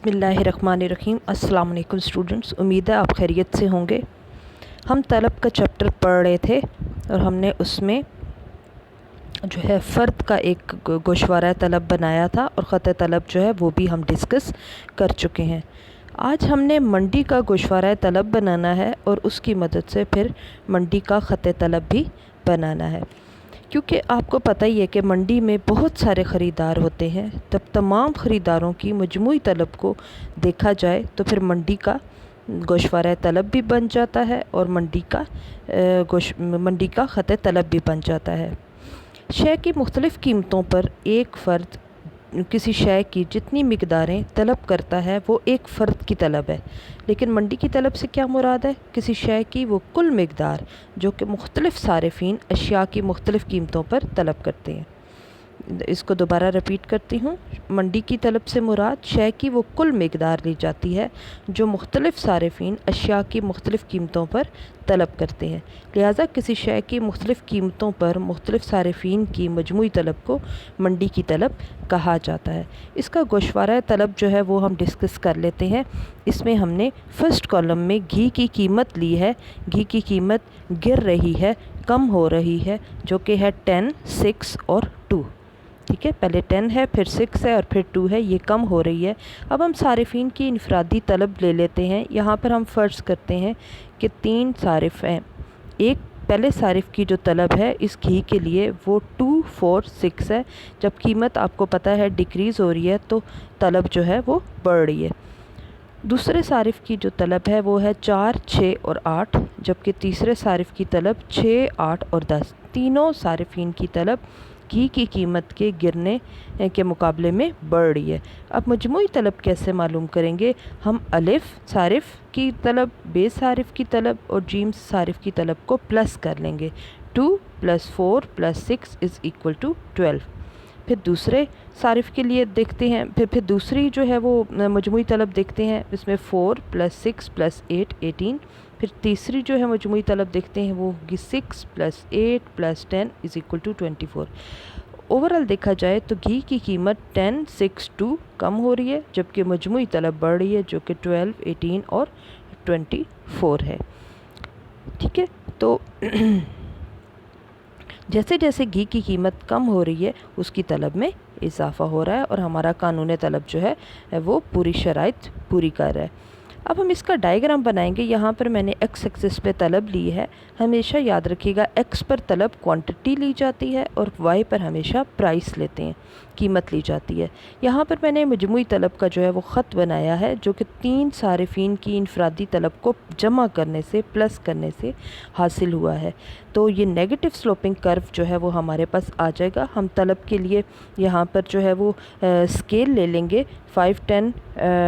बिस्मिल्लाहिर्रहमानिर्रहीम। अस्सलाम वालेकुम स्टूडेंट्स, उम्मीद है आप खैरियत से होंगे। हम तलब का चैप्टर पढ़ रहे थे और हमने उसमें जो है फ़र्द का एक गोशवारा तलब बनाया था और ख़त तलब जो है वो भी हम डिस्कस कर चुके हैं। आज हमने मंडी का गोशवारा तलब बनाना है और उसकी मदद से फिर मंडी का ख़त तलब भी बनाना है, क्योंकि आपको पता ही है कि मंडी में बहुत सारे ख़रीदार होते हैं। तब तमाम ख़रीदारों की मजमूई तलब को देखा जाए तो फिर मंडी का गोशवारा तलब भी बन जाता है और मंडी का ख़त तलब भी बन जाता है। शय की मुख्तलिफ़ कीमतों पर एक फ़र्द किसी शय की जितनी मिकदारें तलब करता है वो एक फ़र्द की तलब है, लेकिन मंडी की तलब से क्या मुराद है? किसी शय की वो कुल मिकदार जो कि मुख्तलिफ़ सारिफ़ीन अशिया की मुख्तलिफ़ कीमतों पर तलब करते हैं। इसको दोबारा रिपीट करती हूँ। मंडी की तलब से मुराद शय की वो कुल मिकदार ली जाती है जो मुख्तलिफ़ सारिफ़ीन अशिया की मुख्तलिफ़ कीमतों पर तलब करते हैं। लिहाजा किसी शय की मुख्तलिफ़ कीमतों पर मुख्तलिफ़ सारिफ़ीन की मजमूई तलब को मंडी की तलब कहा जाता है। इसका गोशवारा तलब जो है वो हम डिस्कस कर लेते हैं। इसमें हमने फ़र्स्ट कॉलम में घी की कीमत ली है। घी की कीमत गिर रही है, कम हो रही है, जो कि है 10, 6 और 2। ठीक है, पहले 10 है, फिर 6 है और फिर 2 है, ये कम हो रही है। अब हम सारिफ़ीन की इनफरादी तलब ले लेते हैं। यहाँ पर हम फ़र्ज़ करते हैं कि 3 सारिफ़ हैं। एक पहले सारिफ़ की जो तलब है इस घी के लिए वो 2, 4, 6 है। जब कीमत आपको पता है डिक्रीज़ हो रही है तो तलब जो है वो बढ़ रही है। दूसरे सारिफ़ की जो तलब है वो है 4, 6 और 8, जबकि तीसरे सारिफ़ की तलब 6, 8 और 10। तीनों सारिफ़ीन की तलब घी की कीमत के गिरने के मुकाबले में बढ़ रही है। अब मजमूई तलब कैसे मालूम करेंगे? हम अलिफ सारिफ़ की तलब, बे सारिफ़ की तलब और जीम सारिफ़ की तलब को प्लस कर लेंगे। 2 + 4 + 6 = 12। फिर दूसरे सारिफ़ के लिए देखते हैं, फिर दूसरी जो है वो मजमूई तलब देखते हैं। इसमें 4 + 6 + 8 18। फिर तीसरी जो है मजमूई तलब देखते हैं वो 6 + 8 + 10 = 24। ओवरऑल देखा जाए तो घी की कीमत 10, 6, 2 कम हो रही है, जबकि मजमूई तलब बढ़ रही है जो कि 12, 18 और 24 है। ठीक है, तो जैसे जैसे घी की कीमत कम हो रही है उसकी तलब में इजाफ़ा हो रहा है और हमारा कानून तलब जो है वो पूरी शराइत पूरी कर रहा है। अब हम इसका डायग्राम बनाएंगे। यहाँ पर मैंने एक्स एक्सिस पे तलब ली है। हमेशा याद रखिएगा एक्स पर तलब क्वांटिटी ली जाती है और वाई पर हमेशा प्राइस लेते हैं, कीमत ली जाती है। यहाँ पर मैंने मजमूई तलब का जो है वो ख़त बनाया है जो कि 3 सारिफ़ीन की इनफरादी तलब को जमा करने से प्लस करने से हासिल हुआ है। तो ये नेगेटिव स्लोपिंग कर्व जो है वो हमारे पास आ जाएगा। हम तलब के लिए यहाँ पर जो है वो स्केल ले लेंगे। 5, 10,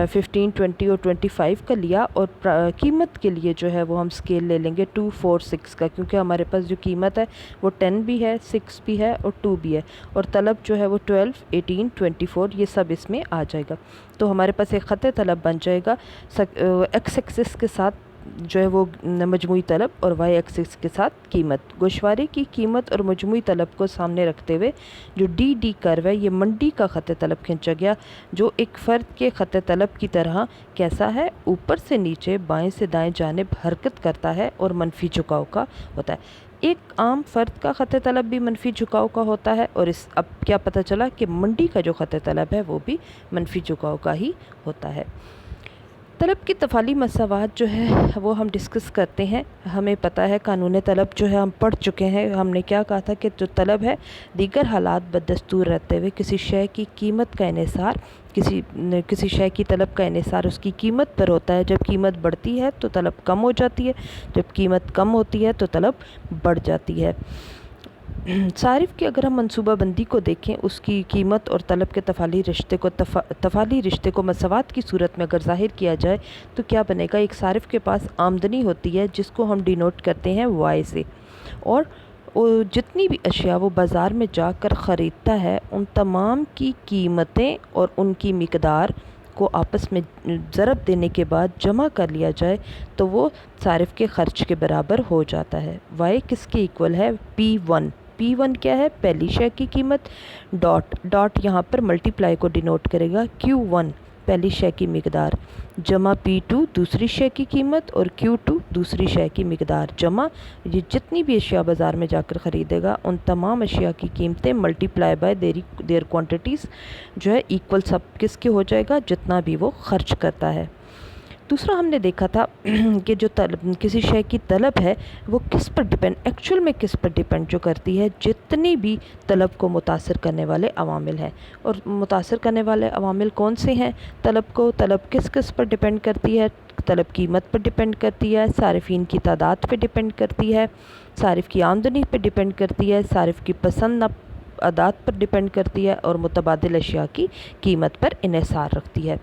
15, 20 और 25 का लिया और कीमत के लिए जो है वो हम स्केल ले लेंगे 2, 4, 6 का, क्योंकि हमारे पास जो कीमत है वो 10 भी है, 6 भी है और 2 भी है, और तलब जो है वो 12, 18, 24 ये सब इसमें आ जाएगा। तो हमारे पास एक ख़त तलब बन जाएगा एक्स एक्सिस के साथ जो है वो मजमूई तलब और वाई एक्सिस के साथ कीमत। गोशवारे की कीमत और मजमूई तलब को सामने रखते हुए जो डी कर्व है ये मंडी का ख़त तलब खींचा गया, जो एक फ़र्द के ख़त तलब की तरह कैसा है, ऊपर से नीचे बाएं से दाएं जानिब हरकत करता है और मनफी झुकाव का होता है। एक आम फ़र्द का ख़त तलब भी मनफी झुकाव का होता है और अब क्या पता चला कि मंडी का जो ख़त तलब है वो भी मनफी झुकाव का ही होता है। तलब की तफ़ाली मसावात जो है वो हम डिस्कस करते हैं। हमें पता है कानून तलब जो है हम पढ़ चुके हैं। हमने क्या कहा था कि जो तलब है दीगर हालात बदस्तूर रहते हुए किसी शय की कीमत का इन्हिसार किसी शय की तलब का इन्हिसार उसकी कीमत पर होता है। जब कीमत बढ़ती है तो तलब कम हो जाती है, जब कीमत कम होती है तो तलब बढ़ जाती है। सारिफ़ की अगर हम मनसूबाबंदी को देखें, उसकी कीमत और तलब के तफ़ाली रिश्ते को मसावात की सूरत में अगर ज़ाहिर किया जाए तो क्या बनेगा? एक सारिफ़ के पास आमदनी होती है जिसको हम डिनोट करते हैं वाई से, और जितनी भी अशिया वो बाज़ार में जाकर ख़रीदता है उन तमाम की कीमतें और उनकी मिकदार को आपस में ज़रब देने के बाद जमा कर लिया जाए तो वो सारिफ़ के ख़र्च के बराबर हो जाता है। वाई किसके इक्वल है? P1। P1 क्या है? पहली शय की कीमत, डॉट यहाँ पर मल्टीप्लाई को डिनोट करेगा Q1। पहली शय की मिकदार जमा P2 दूसरी शय की कीमत और Q2 दूसरी शय की मिकदार जमा ये जितनी भी अशिया बाज़ार में जाकर ख़रीदेगा उन तमाम अशिया की कीमतें मल्टीप्लाई बाय देयर क्वांटिटीज़ जो है इक्वल सब किसके हो जाएगा, जितना भी वो खर्च करता है। दूसरा हमने देखा था कि जो तलब किसी शय की तलब है वो किस पर डिपेंड, एक्चुअल में किस पर डिपेंड जो करती है, जितनी भी तलब को मुतासर करने वाले अवामिल हैं। और मुतासर करने वाले अवामिल कौन से हैं तलब किस किस पर डिपेंड करती है, तलब कीमत पर डिपेंड करती है, सारिफ़ीन की तादाद पर डिपेंड करती है, सारिफ़ की आमदनी पर डिपेंड करती है, सारिफ़ की पसंद अदात पर डिपेंड करती है और मुतबादिल अशिया की कीमत पर इन्हिसार रखती है।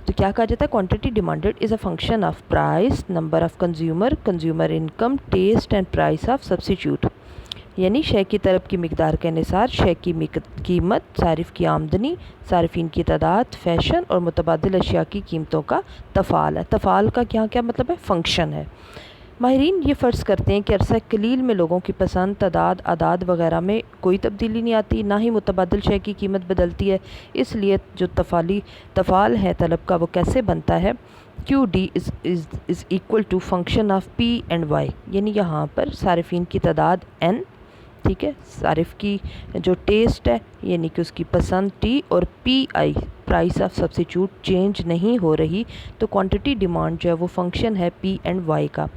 तो क्या कहा जाता है, quantity demanded is a function of price, number of consumer income, taste and price of substitute. यानी शय की तलब की मिकदार के अनुसार शय की कीमत, सारिफ़ की आमदनी, सारिफ़ीन की तादाद, फैशन और मुतबादिल अशिया की कीमतों का तफ़ाल है। तफ़ाल का क्या क्या मतलब है, फ़ंक्शन है। माहिरीन ये फ़र्ज़ करते हैं कि अरसा कलील में लोगों की पसंद, तादाद, आदाद वगैरह में कोई तब्दीली नहीं आती, ना ही मुतबादिल शय की कीमत बदलती है। इसलिए जो तफ़ाल है तलब का वो कैसे बनता है, QD is equal to function of P and Y। यानी यहाँ पर सारिफ़ीन की तादाद N, ठीक है, सारिफ़ की जो टेस्ट है यानी कि उसकी पसंद T और PI price of substitute change नहीं हो रही। तो क्वांटिटी डिमांड जो है वो फंक्शन है P एंड Y का।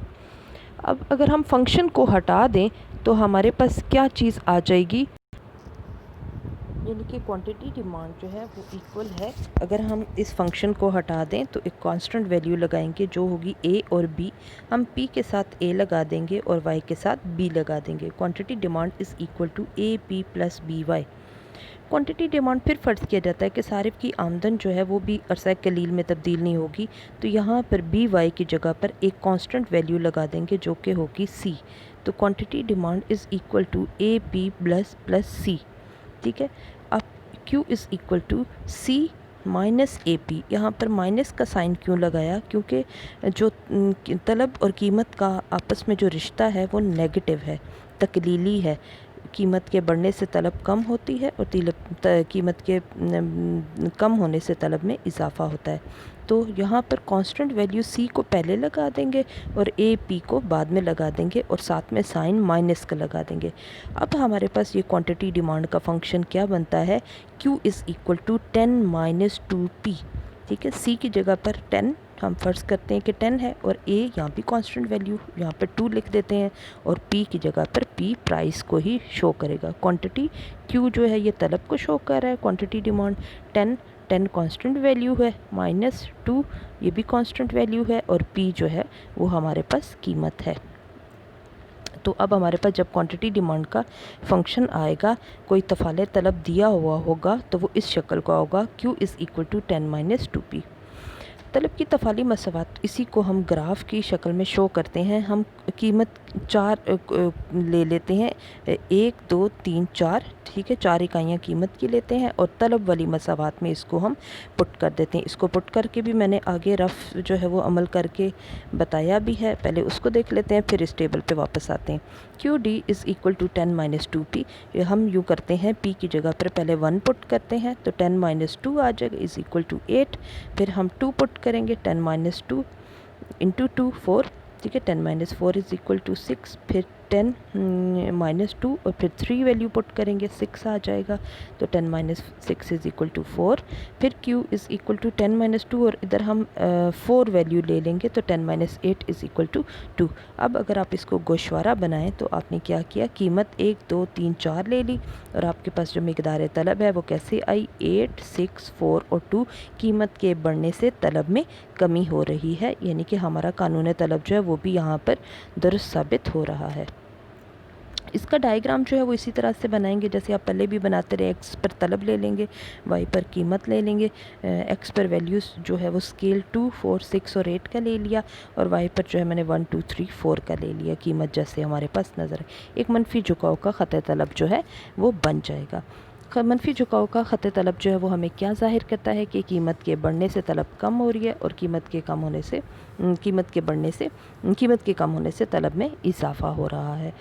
अब अगर हम फंक्शन को हटा दें तो हमारे पास क्या चीज़ आ जाएगी, यानी कि क्वांटिटी डिमांड जो है वो इक्वल है, अगर हम इस फंक्शन को हटा दें तो एक कांस्टेंट वैल्यू लगाएंगे जो होगी A और B। हम P के साथ A लगा देंगे और Y के साथ B लगा देंगे। Quantity demand is equal to AP plus BY। क्वांटिटी डिमांड फिर फ़र्ज़ किया जाता है कि सारिफ़ की आमदन जो है वो भी अरसा कलील में तब्दील नहीं होगी। तो यहाँ पर BY की जगह पर एक कांस्टेंट वैल्यू लगा देंगे जो कि होगी C। तो quantity demand is equal to AP plus C, ठीक है। अब Q is equal to C minus AP। यहाँ पर माइनस का साइन क्यों लगाया, क्योंकि जो तलब और कीमत का आपस में जो रिश्ता है वो नेगेटिव है, तकलीली है। कीमत के बढ़ने से तलब कम होती है और कीमत के कम होने से तलब में इजाफ़ा होता है। तो यहाँ पर कांस्टेंट वैल्यू C को पहले लगा देंगे और AP को बाद में लगा देंगे और साथ में साइन माइनस का लगा देंगे। अब हमारे पास ये क्वांटिटी डिमांड का फंक्शन क्या बनता है, Q is equal to 10 minus 2P, ठीक है। C की जगह पर 10 हम फ़र्ज़ करते हैं कि 10 है और A यहाँ भी कांस्टेंट वैल्यू यहाँ पर 2 लिख देते हैं और P की जगह पर P प्राइस को ही शो करेगा। क्वांटिटी Q जो है ये तलब को शो कर रहा है, क्वांटिटी डिमांड 10 कांस्टेंट वैल्यू है, माइनस 2 ये भी कांस्टेंट वैल्यू है और P जो है वो हमारे पास कीमत है। तो अब हमारे पास जब क्वांटिटी डिमांड का फंक्शन आएगा, कोई तफ़ाले तलब दिया हुआ होगा तो वो इस शक्ल का होगा, Q is equal to 10 minus 2P। तलब की तफ़ाली मसवात इसी को हम ग्राफ की शक्ल में शो करते हैं। हम कीमत 4 ले लेते हैं, 1 2 3 4, ठीक है, 4 इकाइयाँ कीमत की लेते हैं और तलब वाली मसवात में इसको हम पुट कर देते हैं। इसको पुट करके भी मैंने आगे रफ़ जो है वो अमल करके बताया भी है, पहले उसको देख लेते हैं फिर इस टेबल पे वापस आते हैं। QD is equal to 10 minus 2P। हम यूँ करते हैं, P की जगह पर पहले 1 पुट करते हैं तो 10 माइनस 2 आ जाएगा, इज़ इक्वल टू 8। फिर हम 2 पुट करेंगे, 10 माइनस 2 इंटू 2 4, ठीक है, 10 माइनस 4 इज़ इक्वल टू 6। फिर 10 माइनस 2 और फिर 3 वैल्यू पुट करेंगे, 6 आ जाएगा। तो 10 माइनस 6 इज़ इक्वल टू 4। फिर Q is equal to 10 minus 2 और इधर हम 4 वैल्यू ले लेंगे तो 10 माइनस 8 इज़ इक्वल टू 2। अब अगर आप इसको गोशवारा बनाएं तो आपने क्या किया, कीमत 1 2 3 4 ले ली और आपके पास जो मिकदार तलब है वो कैसे आई, 8 6 4 और 2। कीमत के बढ़ने से तलब में कमी हो रही है, यानी कि हमारा कानून तलब जो है वो भी यहाँ पर दुरुस्त साबित हो रहा है। इसका डायग्राम जो है वो इसी तरह से बनाएंगे जैसे आप पहले भी बनाते रहे। एक्स पर तलब ले लेंगे, वाई पर कीमत ले लेंगे। एक्स पर वैल्यूज़ जो है वो स्केल 2 4 6 और 8 का ले लिया और वाई पर जो है मैंने 1 2 3 4 का ले लिया, कीमत जैसे हमारे पास नज़र है। एक मनफी झुकाव का ख़त तलब जो है वो बन जाएगा। मनफी झुकाव का ख़त तलब जो है वो हमें क्या ज़ाहिर करता है कि कीमत के बढ़ने से तलब कम हो रही है और कीमत के कम होने से कीमत के कम होने से तलब में इजाफ़ा हो रहा है।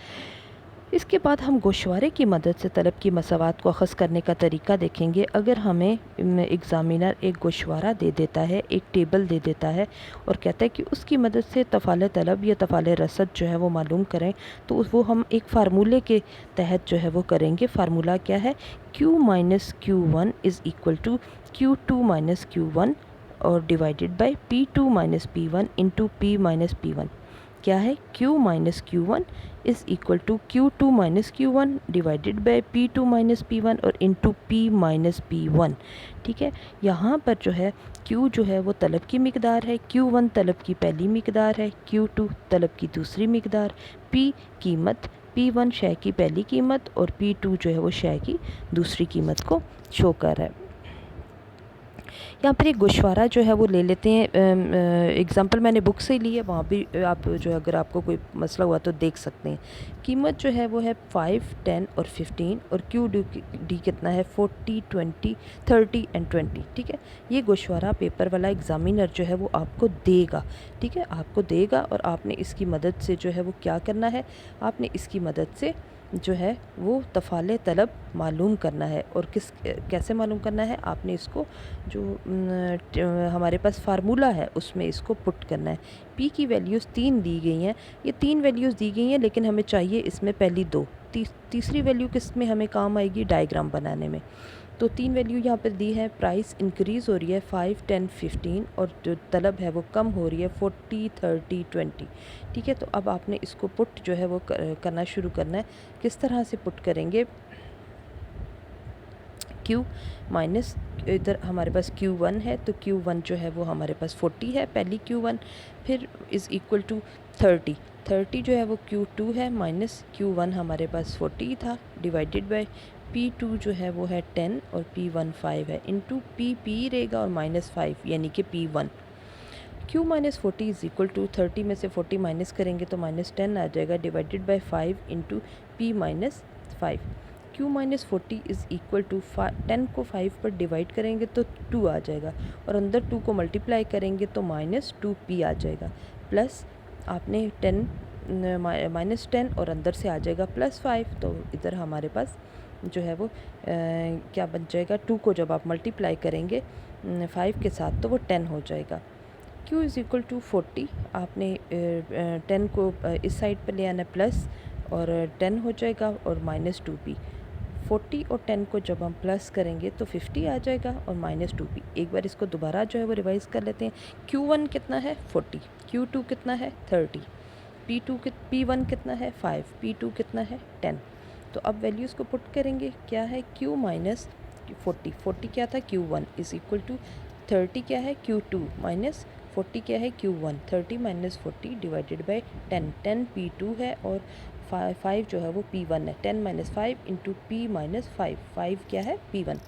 इसके बाद हम गोशवारे की मदद से तलब की मसावात को अख़ज़ करने का तरीका देखेंगे। अगर हमें एग्ज़ामिनर एक गोशवारा दे देता है, एक टेबल दे देता है और कहता है कि उसकी मदद से तफ़ाल तलब या तफ़ाल रसद जो है वो मालूम करें, तो वो हम एक फ़ार्मूले के तहत जो है वो करेंगे। फ़ार्मूला क्या है? Q minus Q1 is equal to Q2 minus Q1 और divided by P2 minus P1 into P minus P1। क्या है? Q minus Q1 is equal to Q2 minus Q1 divided by P2 minus P1 और into P minus P1। ठीक है, यहाँ पर जो है Q जो है वो तलब की मिकदार है, Q1 तलब की पहली मिकदार है, Q2 तलब की दूसरी मिकदार, P कीमत, P1 शय की पहली कीमत और P2 जो है वो शय की दूसरी कीमत को शो कर रहा है। यहाँ पर एक गोशवारा जो है वो ले लेते हैं। एग्ज़ाम्पल मैंने बुक से ली है, वहाँ भी आप जो है अगर आपको कोई मसला हुआ तो देख सकते हैं। कीमत जो है वो है 5, 10 और 15 और QD कितना है 40, 20, 30 एंड 20। ठीक है, ये गोशवारा पेपर वाला एग्ज़ामिनर जो है वो आपको देगा। ठीक है, आपको देगा और आपने इसकी मदद से जो है वो क्या करना है, आपने इसकी मदद से जो है वो तफ़ाल तलब मालूम करना है। और कैसे मालूम करना है, आपने इसको जो हमारे पास फार्मूला है उसमें इसको पुट करना है। पी की वैल्यूज़ 3 दी गई हैं, ये 3 वैल्यूज़ दी गई हैं, लेकिन हमें चाहिए इसमें पहली 2। तीसरी वैल्यू किस में हमें काम आएगी? डायग्राम बनाने में। तो 3 वैल्यू यहाँ पर दी है। प्राइस इंक्रीज़ हो रही है 5, 10, 15 और जो तलब है वो कम हो रही है 40, 30, 20। ठीक है, तो अब आपने इसको पुट जो है वो करना शुरू करना है। किस तरह से पुट करेंगे? Q माइनस, इधर हमारे पास Q1 है तो Q1 जो है वो हमारे पास 40 है पहली Q1, फिर इज़ इक्वल टू 30 जो है वो Q2 है माइनस Q1 हमारे पास 40 था डिवाइडेड बाय P2 जो है वो है 10 और P1 5 है इंटू P रहेगा और माइनस 5 यानी कि P1। Q minus 40 is equal to 30 में से 40 माइनस करेंगे तो माइनस 10 आ जाएगा divided by 5 into P minus 5। Q minus 40 is equal to 10 को 5 पर डिवाइड करेंगे तो 2 आ जाएगा और अंदर 2 को मल्टीप्लाई करेंगे तो माइनस 2P आ जाएगा। प्लस आपने 10 माइनस 10 और अंदर से आ जाएगा प्लस 5, तो इधर हमारे पास जो है वो क्या बन जाएगा? 2 को जब आप मल्टीप्लाई करेंगे 5 के साथ तो वो 10 हो जाएगा। Q इज़ इक्वल टू 40, आपने 10 को इस साइड पर ले आना प्लस और 10 हो जाएगा और माइनस 2P। 40 और 10 को जब हम प्लस करेंगे तो 50 आ जाएगा और माइनस 2P। एक बार इसको दोबारा जो है वो रिवाइज़ कर लेते हैं। Q1 कितना है? 40, Q2 कितना है? 30, P1 कितना है? 5, P2 कितना है? 10। तो अब वैल्यूज़ को पुट करेंगे। क्या है? Q माइनस 40 क्या था? Q1 इज़ इक्वल टू 30 क्या है? Q2 माइनस 40 क्या है? Q1। 30 minus 40 divided by 10 P2 है और 5 जो है वो P1 है। 10 माइनस 5 इंटू P माइनस 5 क्या है? P1।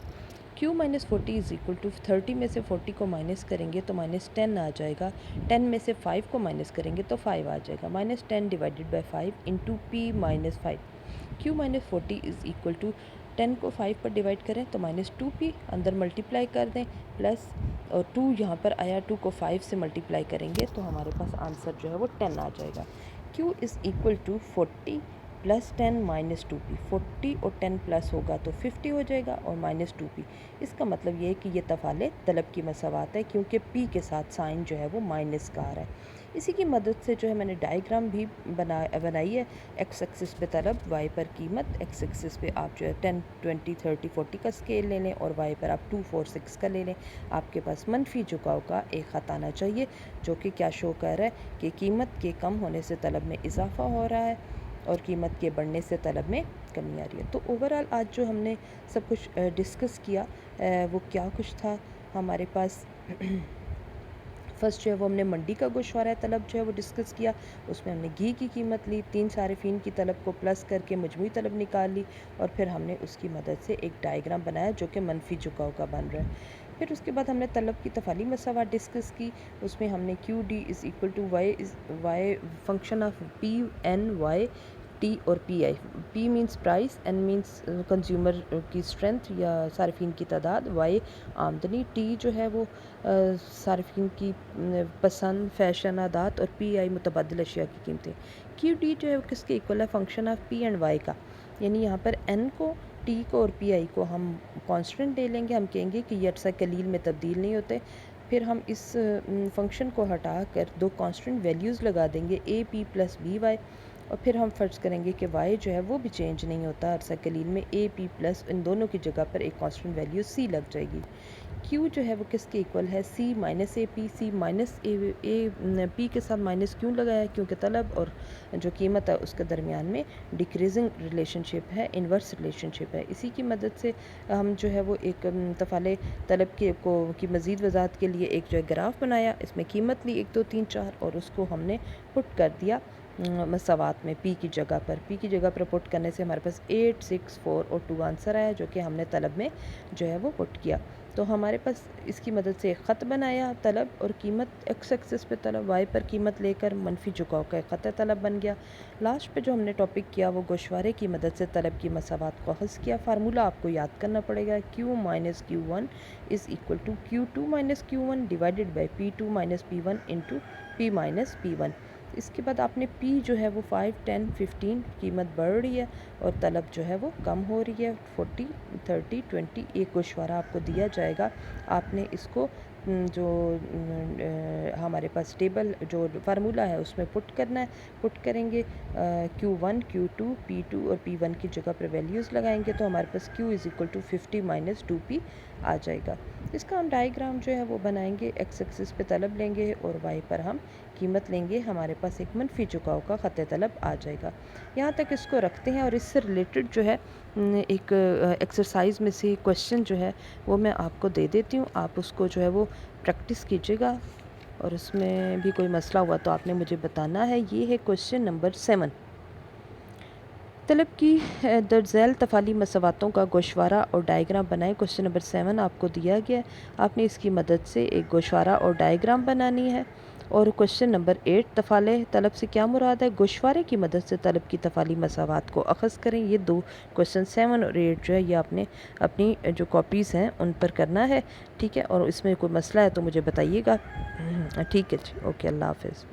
Q minus 40 is equal to 30 में से 40 को माइनस करेंगे तो माइनस 10 आ जाएगा। 10 में से 5 को माइनस करेंगे तो 5 आ जाएगा। Minus 10 divided by 5 into P minus 5। Q minus 40 is equal to 10 को 5 पर डिवाइड करें तो माइनस 2P, अंदर मल्टीप्लाई कर दें प्लस और 2 यहाँ पर आया, 2 को 5 से मल्टीप्लाई करेंगे तो हमारे पास आंसर जो है वो 10 आ जाएगा। Q is equal to 40 plus 10 minus 2P। 40 और 10 प्लस होगा तो 50 हो जाएगा और माइनस 2P। इसका मतलब ये है कि ये तफ़ाले तलब की मसावात है क्योंकि P के साथ साइन जो है वो माइनस का आ रहा है। इसी की मदद से जो है मैंने डायग्राम भी बनाई है। एक्स एक्सिस पे तलब, वाई पर कीमत। एक्स एक्सिस पे आप जो है 10, 20, 30, 40 का स्केल ले लें और वाई पर आप 2, 4, 6 का ले लें। आपके पास मनफी झुकाव का एक ख़त आना चाहिए जो कि क्या शो कर रहा है कि कीमत के कम होने से तलब में इजाफ़ा हो रहा है और कीमत के बढ़ने से तलब में कमी आ रही है। तो ओवरऑल आज जो हमने सब कुछ डिस्कस किया वो क्या कुछ था हमारे पास। फर्स्ट जो है वो हमने मंडी का गोशवारा तलब जो है वो डिस्कस किया। उसमें हमने घी की कीमत ली, 3 सारिफीन की तलब को प्लस करके मजमूई तलब निकाल ली और फिर हमने उसकी मदद से एक डायग्राम बनाया जो कि मनफी झुकाव का बन रहा है। फिर उसके बाद हमने तलब की तफाली मसावात डिस्कस की। उसमें हमने QD is equal to Y function of P N Y T और P I. P means price, N means consumer की स्ट्रेंथ या सार्फिन की तादाद, वाई आमदनी, टी जो है वो सार्फिन की पसंद, फैशन, आदात, और पी आई मुतबादल अशिया की कीमतें। क्यू डी जो है वो किसके इक्वल है, function of p and y का। यानी यहाँ पर एन को, टी को और पी आई को हम कांस्टेंट ले लेंगे। हम कहेंगे कि ये अरसा कलील में तब्दील नहीं होते। फिर हम इस फंक्शन को हटा कर दो कांस्टेंट वैल्यूज़ लगा देंगे, a p plus b y, और फिर हम फ़र्ज़ करेंगे कि वाई जो है वो भी चेंज नहीं होता अरसा कलील में। ए पी प्लस इन दोनों की जगह पर एक कांस्टेंट वैल्यू सी लग जाएगी। क्यू जो है वो किसके इक्वल है, C minus A P. C minus A P के साथ माइनस क्यों लगाया है, क्योंकि तलब और जो कीमत है उसके दरमियान में डिक्रीजिंग रिलेशनशिप है, इन्वर्स रिलेशनशिप है। इसी की मदद से हम जो है वो एक तफ़ाले तलब की मज़ीद वजाहत के लिए एक जो है ग्राफ बनाया। इसमें कीमत ली 1 2 3 4 और उसको हमने पुट कर दिया मसावात में पी की जगह पर। पी की जगह पर पुट करने से हमारे पास 8 6 4 और 2 आंसर आया, जो कि हमने तलब में जो है वो पुट किया। तो हमारे पास इसकी मदद से एक ख़त बनाया, तलब और कीमत, एक्स एक्सिस पे तलब, वाई पर कीमत लेकर मनफी झुकाव का एक ख़त तलब बन गया। लास्ट पे जो हमने टॉपिक किया वो गोशवारे की मदद से तलब की मसावात को अख़ज़ किया। फार्मूला आपको याद करना पड़ेगा, Q minus Q1 is equal to Q2 minus Q1 divided by P2 minus P1 into P minus P1। इसके बाद आपने P जो है वो 5 10 15 कीमत बढ़ रही है और तलब जो है वो कम हो रही है, 40 30 20। एक गोशवारा आपको दिया जाएगा, आपने इसको जो हमारे पास टेबल जो फार्मूला है उसमें पुट करना है। पुट करेंगे Q1 Q2 P2 और P1 की जगह पर वैल्यूज़ लगाएंगे तो हमारे पास Q is equal to 50 minus 2P आ जाएगा। इसका हम डायग्राम जो है वो बनाएंगे, एक्स एक्सिस पे तलब लेंगे और वाई पर हम कीमत लेंगे। हमारे पास एक मनफी झुकाव का ख़त तलब आ जाएगा। यहाँ तक इसको रखते हैं और इससे रिलेटेड जो है एक एक्सरसाइज में से क्वेश्चन जो है वो मैं आपको दे देती हूँ। आप उसको जो है वो प्रैक्टिस कीजिएगा और उसमें भी कोई मसला हुआ तो आपने मुझे बताना है। ये है क्वेश्चन नंबर 7। तलब की दर्जैल तफ़ाली मसवातों का गोशवारा और डायग्राम बनाएं। क्वेश्चन नंबर 7 आपको दिया गया है, आपने इसकी मदद से एक गोशवारा और डायग्राम बनानी है। और क्वेश्चन नंबर 8, तफ़ाले तलब से क्या मुराद है, गोशवारे की मदद से तलब की तफ़ाली मसावात को अख़ज़ करें। ये दो क्वेश्चन 7 और 8 जो है ये आपने अपनी जो कॉपीज़ हैं उन पर करना है, ठीक है। और इसमें कोई मसला है तो मुझे बताइएगा, ठीक है जी, ओके, अल्लाह हाफ़िज़।